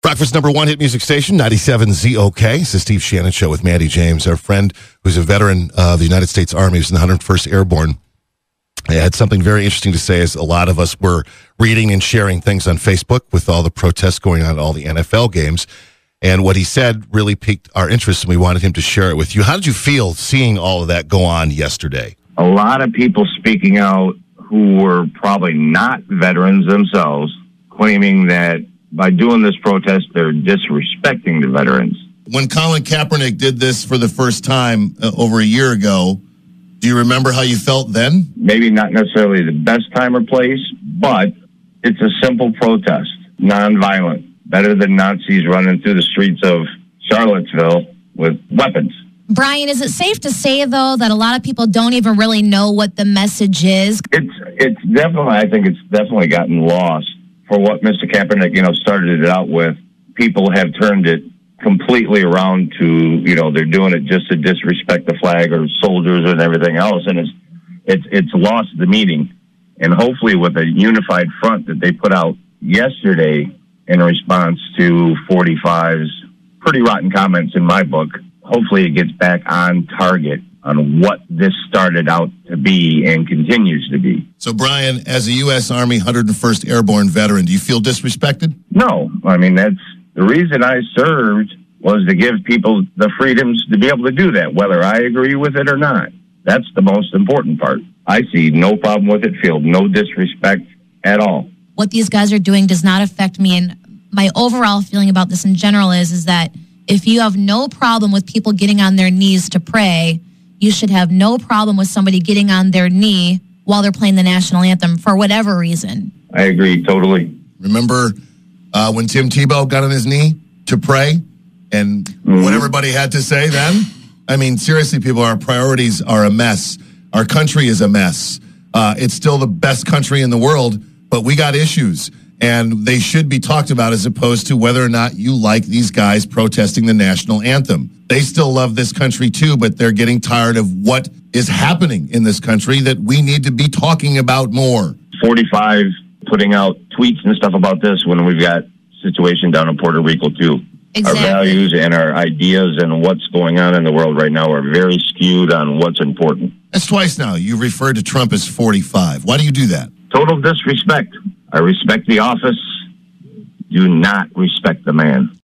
Rockford's number one hit music station, 97 ZOK. It's the Steve Shannon Show with Mandy James, our friend who's a veteran of the United States Army, who's in the 101st Airborne. He had something very interesting to say as a lot of us were reading and sharing things on Facebook with all the protests going on at all the NFL games. And what he said really piqued our interest, and we wanted him to share it with you. How did you feel seeing all of that go on yesterday? A lot of people speaking out who were probably not veterans themselves, claiming that by doing this protest, they're disrespecting the veterans. When Colin Kaepernick did this for the first time over a year ago, do you remember how you felt then? Maybe not necessarily the best time or place, but it's a simple protest, nonviolent, better than Nazis running through the streets of Charlottesville with weapons. Brian, is it safe to say, though, that a lot of people don't even really know what the message is? It's definitely, I think it's definitely gotten lost. For what Mr. Kaepernick, started it out with, people have turned it completely around to, they're doing it just to disrespect the flag or soldiers and everything else, and it's lost the meaning. And hopefully with a unified front that they put out yesterday in response to 45's pretty rotten comments in my book, hopefully it gets back on target on what this started out to be and continues to be. So, Brian, as a U.S. Army 101st Airborne veteran, do you feel disrespected? No. I mean, that's the reason I served, was to give people the freedoms to be able to do that, whether I agree with it or not. That's the most important part. I see no problem with it, feel no disrespect at all. What these guys are doing does not affect me, and my overall feeling about this in general is that if you have no problem with people getting on their knees to pray, you should have no problem with somebody getting on their knee while they're playing the national anthem for whatever reason. I agree totally. Remember when Tim Tebow got on his knee to pray and what everybody had to say then? I mean, seriously, people, our priorities are a mess. Our country is a mess. It's still the best country in the world, but we got issues. And they should be talked about as opposed to whether or not you like these guys protesting the national anthem. They still love this country too, but they're getting tired of what is happening in this country that we need to be talking about more. 45 putting out tweets and stuff about this when we've got a situation down in Puerto Rico too. Exactly. Our values and our ideas and what's going on in the world right now are very skewed on what's important. That's twice now you referred to Trump as 45. Why do you do that? Total disrespect. I respect the office. Do not respect the man.